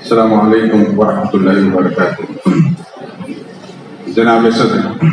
السلام علیکم ورحمۃ اللہ وبرکاتہ۔ جناب صدر،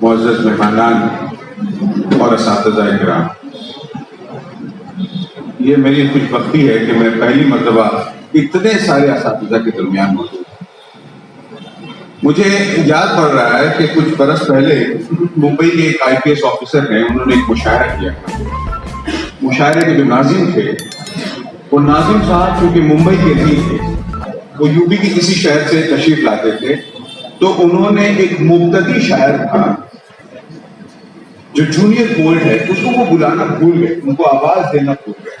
معزز مہمانان اور اساتذہ کرام، یہ میری خوش بختی ہے کہ میں پہلی مرتبہ اتنے سارے اساتذہ کے درمیان موجود ہوں۔ مجھے یاد پڑ رہا ہے کہ کچھ برس پہلے ممبئی کے ایک IPS آفیسر نے انہوں نے ایک مشاعرہ کیا تھا۔ مشاعرے کے جو ناظم تھے، وہ ناظم صاحب چونکہ ممبئی کے نہیں تھے، وہ UP کی کسی شہر سے تشریف لاتے تھے، تو انہوں نے ایک مبتدی شاعر تھا جو جونیئر پوئٹ ہے، اس کو وہ بلانا بھول گئے، ان کو آواز دینا بھول گئے۔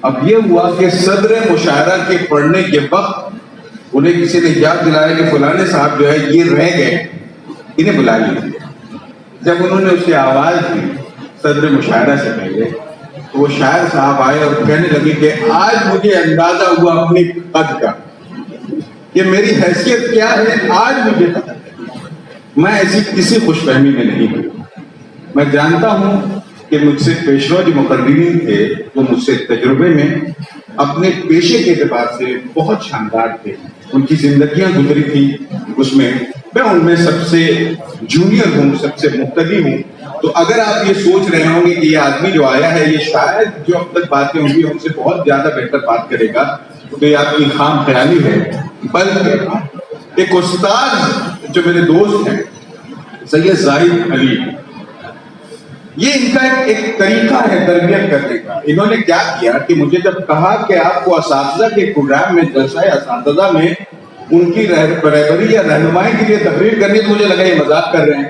اب یہ ہوا کہ صدر مشاعرہ کے پڑھنے کے وقت انہیں کسی نے یاد دلایا کہ فلانے صاحب جو ہے یہ رہ گئے، انہیں بلا لیجیے۔ جب انہوں نے اس کی آواز دی صدر مشاعرہ سے پہلے، تو وہ شاعر صاحب آئے اور کہنے لگے کہ آج مجھے اندازہ ہوا اپنی قد کا کہ میری حیثیت کیا ہے، آج مجھے پتا ہے۔ میں ایسی کسی خوش فہمی میں نہیں ہوں۔ میں جانتا ہوں کہ مجھ سے پیشوا جو مقررین تھے وہ مجھ سے تجربے میں اپنے پیشے کے اعتبار سے بہت شاندار تھے، ان کی زندگیاں گزری تھی، اس میں میں ان میں سب سے جونیئر ہوں، سب سے مبتدی ہوں۔ تو اگر آپ یہ سوچ رہے ہوں گے کہ یہ آدمی جو آیا ہے یہ شاید جو اب تک باتیں ہوں گی ان سے بہت زیادہ بہتر بات کرے گا، تو یہ آپ کی خام خیالی ہے۔ بلکہ ایک استاد جو میرے دوست ہیں سید زاہد علی، یہ ان کا ایک طریقہ ہے تربیت کرنے کا۔ انہوں نے کیا کیا کہ مجھے جب کہا کہ آپ کو اساتذہ کے پروگرام میں جلسہ اساتذہ میں ان کی رہبری یا رہنمائی کے لیے تقریر کرنی، تو مجھے لگا یہ مذاق کر رہے ہیں،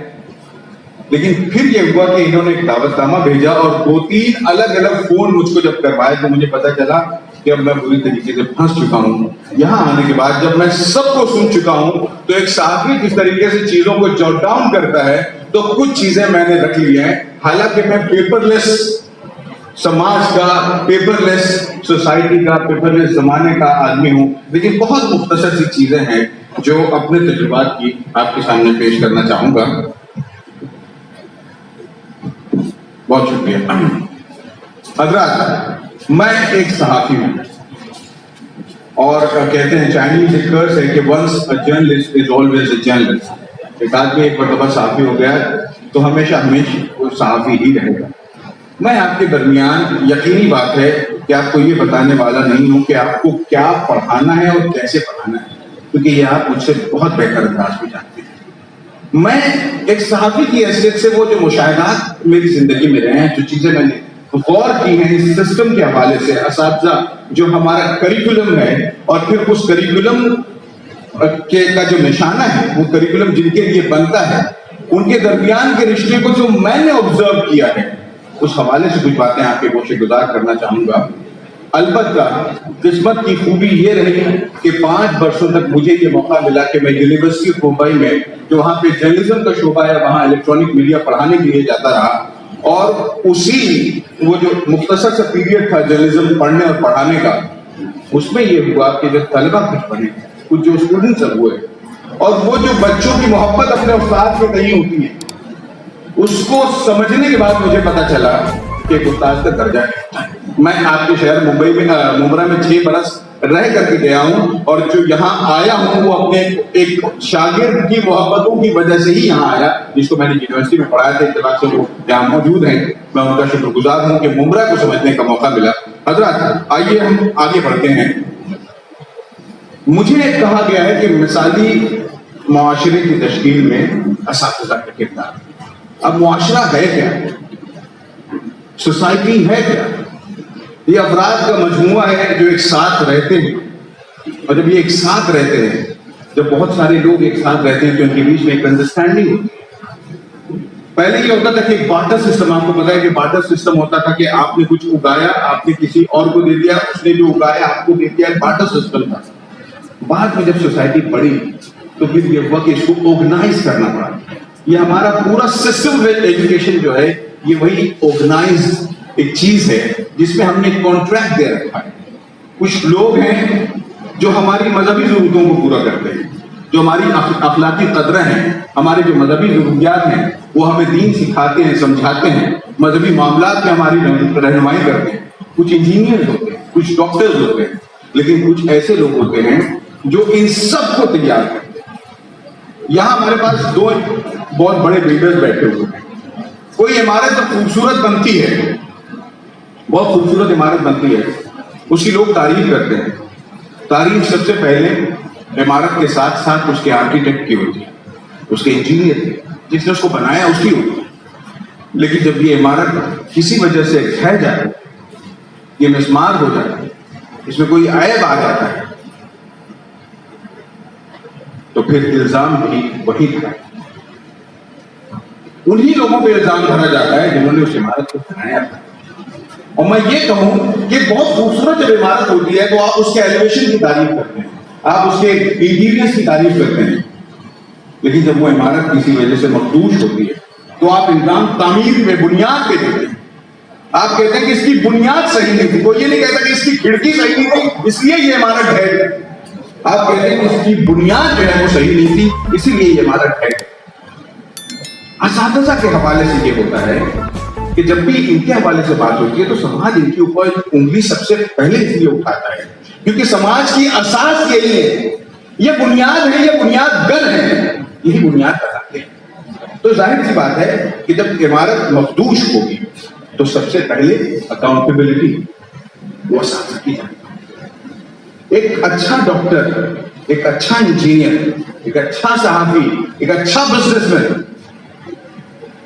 لیکن پھر یہ ہوا کہ انہوں نے ایک دعوت نامہ بھیجا اور 2-3 الگ الگ فون مجھ کو جب کروائے تو مجھے پتا چلا کہ اب میں پوری طریقے سے پھنس چکا ہوں۔ یہاں آنے کے بعد جب میں سب کو سن چکا ہوں تو ایک صحافی جس طریقے سے چیزوں کو جوٹ ڈاؤن کرتا ہے تو کچھ چیزیں میں نے رکھ لی ہیں، حالانکہ میں پیپر لیس سماج کا، پیپر لیس سوسائٹی کا، پیپر لیس زمانے کا آدمی ہوں، لیکن بہت مختصر سی چیزیں ہیں جو اپنے تجربات کی آپ کے سامنے پیش کرنا چاہوں گا۔ بہت شکریہ حضرات، میں ایک صحافی ہوں، اور کہتے ہیں چائنیز ایک کرس ہے کہ once a journalist is always a journalist۔ ایک آدمی ایک مرتبہ صحافی ہو گیا تو ہمیشہ وہ صحافی ہی رہے گا۔ میں آپ کے درمیان یقینی بات ہے کہ آپ کو یہ بتانے والا نہیں ہوں کہ آپ کو کیا پڑھانا ہے اور کیسے پڑھانا ہے، کیونکہ یہ آپ مجھ سے بہت بہتر انداز میں جانتے ہیں۔ میں ایک صحافی کی حیثیت سے وہ جو مشاہدات میری زندگی میں رہے ہیں، جو چیزیں میں نے غور کی ہیں اس سسٹم کے حوالے سے، اساتذہ جو ہمارا کریکولم ہے اور پھر اس کریکولم کا جو نشانہ ہے، وہ کریکولم جن کے لیے بنتا ہے، ان کے درمیان کے رشتے کو جو میں نے آبزرو کیا ہے، اس حوالے سے کچھ باتیں آپ کے گوشے گزار کرنا چاہوں گا۔ البتہ قسمت کی خوبی یہ رہی کہ 5 برسوں تک مجھے یہ موقع ملا کہ میں یونیورسٹی آف ممبئی میں جو وہاں پہ جرنلزم کا شعبہ ہے، وہاں الیکٹرانک میڈیا پڑھانے کے لیے جاتا رہا، اور اسی وہ جو مختصر سا پیریڈ تھا جرنلزم پڑھنے اور پڑھانے کا، اس میں یہ ہوا کہ جب طلبہ کچھ بنے، کچھ جو اسٹوڈنٹس اب ہوئے، اور وہ جو بچوں کی محبت اپنے استاد کے تئیں ہوتی ہے، اس کو سمجھنے کے بعد مجھے پتا چلا کہ ایک استاد کا درجہ ہے۔ میں آپ کے شہر ممبئی میں ممبرا میں 6 برس رہ کر کے گیا ہوں، اور جو یہاں آیا ہوں وہ اپنے ایک شاگرد کی محبتوں کی وجہ سے ہی یہاں آیا، جس کو میں نے یونیورسٹی میں پڑھایا تھا، اتفاق سے وہ یہاں موجود ہیں۔ میں ان کا شکر گزار ہوں کہ ممبرا کو سمجھنے کا موقع ملا۔ حضرات، آئیے ہم آگے بڑھتے ہیں۔ مجھے کہا گیا ہے کہ مثالی معاشرے کی تشکیل میں اساتذہ کا کردار۔ اب معاشرہ ہے کیا؟ سوسائٹی ہے کیا؟ یہ افراد کا مجموعہ ہے جو ایک ساتھ رہتے ہیں، اور جب یہ ایک ساتھ رہتے ہیں، جب بہت سارے لوگ ایک ساتھ رہتے ہیں تو ان کے بیچ میں ایک انڈرسٹینڈنگ ہوتی ہے۔ پہلے یہ ہوتا تھا کہ ایک بارٹر سسٹم، آپ کو پتا ہے کہ بارٹر سسٹم ہوتا تھا کہ آپ نے کچھ اگایا، آپ نے کسی اور کو دے دیا، اس نے جو اگایا آپ کو دے دیا، ایک بارٹر سسٹم تھا۔ بعد میں جب سوسائٹی بڑھی تو پھر یہ ہوا کہ اس کو آرگنائز کرنا پڑا۔ یہ ہمارا پورا سسٹم ایجوکیشن جو ہے یہ وہی آرگنائز ایک چیز ہے جس میں ہم نے کانٹریکٹ دے رکھا ہے۔ کچھ لوگ ہیں جو ہماری مذہبی ضرورتوں کو پورا کرتے ہیں، جو ہماری اخلاقی قدریں ہیں، ہمارے جو مذہبی ضروریات ہیں وہ ہمیں دین سکھاتے ہیں، سمجھاتے ہیں، مذہبی معاملات میں ہماری رہنمائی کرتے ہیں۔ کچھ انجینئرز ہوتے ہیں، کچھ ڈاکٹرز ہوتے ہیں، لیکن کچھ ایسے لوگ ہوتے ہیں جو ان سب کو تیار کرتے ہیں. یہاں ہمارے پاس دو بہت بڑے بلڈرز بیٹھے ہوئے ہیں. کوئی عمارت جب خوبصورت بنتی ہے، بہت خوبصورت عمارت بنتی ہے، اس کی لوگ تعریف کرتے ہیں. تعریف سب سے پہلے عمارت کے ساتھ ساتھ اس کے آرکیٹیکٹ کی ہوتی ہے، اس کے انجینئر کی، جس نے اس کو بنایا اس کی ہوتی ہے. لیکن جب یہ عمارت کسی وجہ سے ڈھہ جائے، یہ مسمار ہو جائے، اس میں کوئی عیب آ جاتا ہے، تو پھر الزام بھی وہی تھا. انہی لوگوں پہ الزام دھرا جاتا ہے جنہوں نے اس عمارت کو بنایا تھا. اور میں یہ کہوں کہ بہت خوبصورت جب عمارت ہوتی ہے تو آپ اس کے ایلیویشن کی تعریف کرتے ہیں، آپ اس کے انٹیریئر کی تعریف کرتے ہیں، لیکن جب وہ عمارت کسی وجہ سے مخدوش ہوتی ہے تو آپ الزام تعمیر پہ، بنیاد پہ دیتے ہیں. آپ کہتے ہیں کہ اس کی بنیاد صحیح نہیں تھی. کوئی یہ نہیں کہتا کہ اس کی کھڑکی صحیح نہیں تھی اس لیے یہ عمارت ہے. آپ کہتے ہیں کہ اس کی بنیاد جو ہے وہ صحیح نہیں تھی اسی لیے یہ عمارت ہے. اساتذہ کے حوالے سے یہ ہوتا ہے کہ جب بھی ان کے حوالے سے بات ہوتی ہے تو سماج ان کے اوپر انگلی سب سے پہلے اس لیے اٹھاتا ہے کیونکہ سماج کی اساس یہی ہے، یہ بنیاد ہے، یہ بنیاد گر ہے، یہی بنیاد بتاتے ہیں. تو ظاہر سی بات ہے کہ جب عمارت مخدوش ہوگی تو سب سے پہلے اکاؤنٹیبلٹی وہ اساتذہ کی جائے. ایک اچھا ڈاکٹر، ایک اچھا انجینئر، ایک اچھا صحافی، ایک اچھا بزنس مین،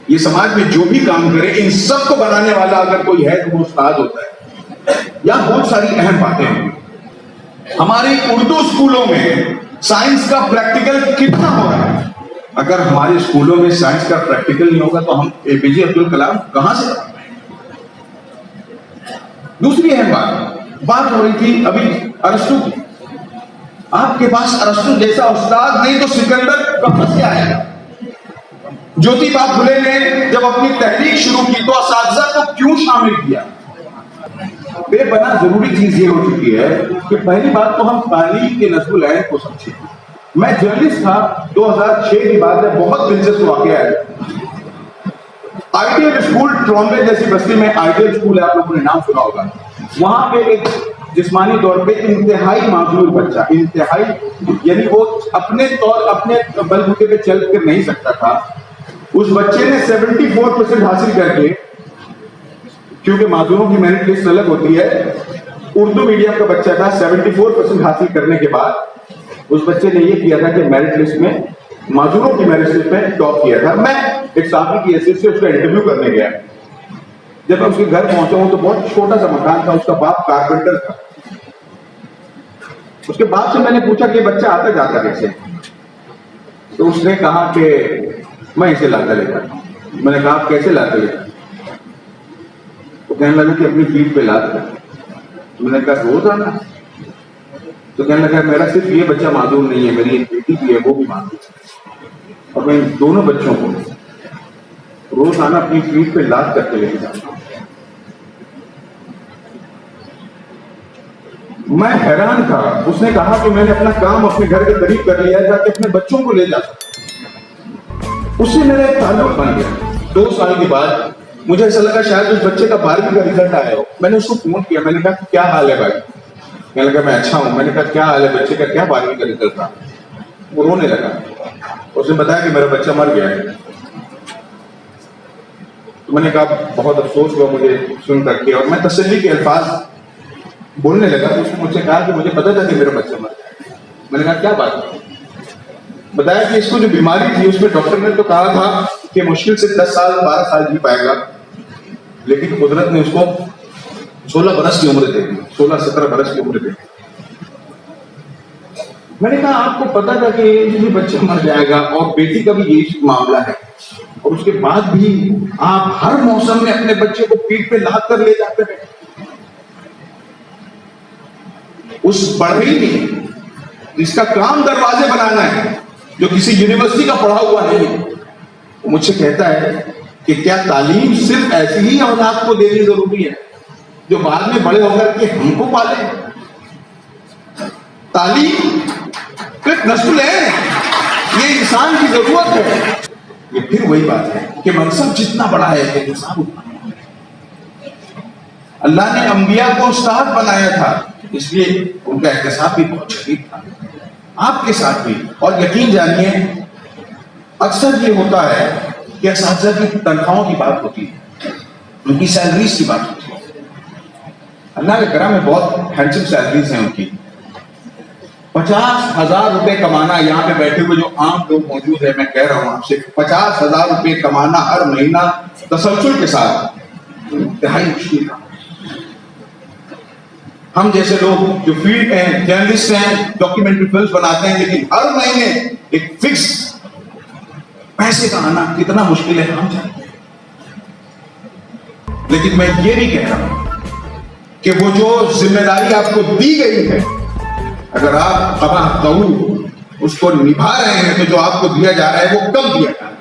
یہ سماج میں جو بھی کام کرے ان سب کو بنانے والا اگر کوئی ہے تو وہ استاد ہوتا ہے. یہاں بہت ساری اہم باتیں ہیں. ہماری اردو اسکولوں میں سائنس کا پریکٹیکل کتنا ہو رہا ہے؟ اگر ہمارے اسکولوں میں سائنس کا پریکٹیکل نہیں ہوگا تو ہم اے پی جے عبد الکلام کہاں سے؟ دوسری اہم بات ہو رہی تھی ابھی ارسطو کی. آپ کے پاس ارسطو جیسا استاد نہیں تو سکندر کہاں سے آیا گا؟ جوتی با پھلے نے جب اپنی تحریک شروع کی تو اساتذہ کو کیوں شامل کیا؟ بے پناہ ضروری چیز یہ ہو چکی ہے کہ پہلی بات تو ہم تعلیم کے نظم العین کو سمجھیں. میں جرنلسٹ تھا 2006 کی بات ہے، بہت دلچسپ واقعہ ہے. آئیڈیل اسکول ٹرامبے جیسی بستی میں آئیڈیل اسکول ہے، آپ لوگوں نے نام سنا ہوگا. وہاں پہ ایک جسمانی طور پہ انتہائی معذور بچہ، انتہائی یعنی وہ اپنے بل بوتے پہ چل کر نہیں سکتا تھا. اس بچے نے 74% حاصل کر کے، کیونکہ معذوروں کی میرٹ لسٹ الگ ہوتی ہے، اردو میڈیم کا بچہ تھا. 74% حاصل کرنے کے بعد اس بچے نے یہ کیا تھا کہ میرٹ لسٹ میں، معذوروں کی میرٹ لسٹ میں ٹاپ کیا تھا. میں ایک صحافی کی حیثیت سے اس کا انٹرویو کرنے گیا. جب میں اس کے گھر پہنچا ہوں تو بہت چھوٹا سا مکان تھا، اس کا باپ کارپینٹر تھا. اس کے باپ سے میں نے پوچھا کہ بچہ آتا جاتا کیسے؟ تو اس نے کہا کہ میں اسے لاتا لے جاتا ہوں. میں نے کہا آپ کیسے لاتے لے جاتے؟ تو کہنے لگا کہ اپنی پیٹھ پہ لاتا. تو میں نے کہا روز آنا؟ تو کہنے لگا میرا صرف یہ بچہ معذور نہیں ہے، میری ایک بیٹی بھی ہے وہ بھی معذور ہے، اور میں ان دونوں بچوں کو روز آنا اپنی پیٹھ پہ لاد کر کے لے کے جاتا ہوں. میں حیران تھا. اس نے کہا کہ میں نے اپنا کام اپنے گھر کے قریب کر لیا تاکہ اپنے بچوں کو لے جا سکتا. اس سے میرا ایک تعلق بن گیا. 2 سال کے بعد مجھے ایسا لگا شاید اس بچے کا 12ویں کا رزلٹ آیا ہو. میں نے اس کو فون کیا، میں نے کہا کیا حال ہے بھائی؟ کہنے لگا میں اچھا ہوں. میں نے کہا کیا حال ہے بچے کا؟ کیا 12ویں کا رزلٹ تھا؟ وہ رونے لگا. اس نے بتایا کہ میرا بچہ مر گیا ہے. تو میں نے کہا بہت افسوس ہوا مجھے سن کر کے، اور میں تسلی کے الفاظ بولنے لگا. تو اس نے مجھ سے کہا کہ مجھے پتا تھا کہ میرا بچہ مر گیا. میں نے کہا کیا بات ہے؟ بتایا کہ اس کو جو بیماری تھی اس میں ڈاکٹر نے تو کہا تھا کہ مشکل سے 10 سال 12 سال جی پائے گا، لیکن قدرت نے اس کو 16 برس کی عمر دے دی، 16-17 برس کی عمر دے دی. میں نے کہا آپ کو پتا تھا کہ یہ بچہ مر جائے گا، اور بیٹی کا بھی یہی معاملہ ہے، اور اس کے بعد بھی آپ ہر موسم میں اپنے بچے کو پیٹھ پہ لاد کر لے جاتے ہیں. اس بڑھئی نے جس کا کام دروازے بنانا ہے، جو کسی یونیورسٹی کا پڑھا ہوا نہیں، وہ مجھ سے کہتا ہے کہ کیا تعلیم صرف ایسی ہی اولاد کو دینی ضروری ہے جو بعد میں بڑے ہو کر کے ہم کو پالے؟ تعلیم ایک نسل ہے، یہ انسان کی ضرورت ہے. یہ پھر وہی بات ہے کہ منصب جتنا بڑا ہے انسان اتنا. اللہ نے انبیاء کو استاد بنایا تھا اس لیے ان کا احتساب بھی بہت شدید تھا، آپ کے ساتھ بھی. اور یقین جانیے اکثر یہ ہوتا ہے کہ اساتذہ کی تنخواہوں کی بات ہوتی ہے، ان کی سیلریز کی بات ہوتی ہے. اللہ کے کرم میں بہت ہینڈسم سیلریز ہیں ان کی. 50,000 روپے کمانا، یہاں پہ بیٹھے ہوئے جو عام لوگ موجود ہیں، میں کہہ رہا ہوں آپ سے، 50,000 روپے کمانا ہر مہینہ تسلسل کے ساتھ انتہائی مشکل کام. ہم جیسے لوگ جو فیلڈ ہیں، جرنلسٹ ہیں، ڈاکیومنٹری فلمز بناتے ہیں، لیکن ہر مہینے ایک فکس پیسے کا آنا کتنا مشکل ہے ہم جانتے ہیں. لیکن میں یہ بھی کہہ رہا ہوں کہ وہ جو ذمہ داری آپ کو دی گئی ہے، اگر آپ اس کو نبھا رہے ہیں تو جو آپ کو دیا جا رہا ہے وہ کم دیا جا رہا ہے.